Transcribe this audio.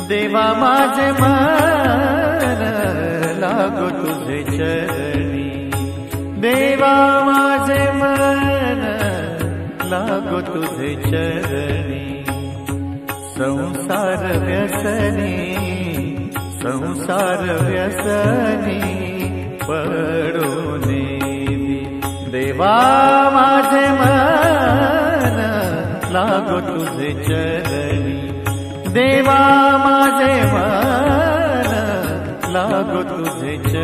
देवा माझे मन लागो तुझे चरणी, देवा माझे मन लागो तुझे चरणी। संसार व्यसनी, संसार व्यसनी पडूने देवा माझे मन लागो तुझे चरणी, देवा माझे मन लागो तुझे चरणी।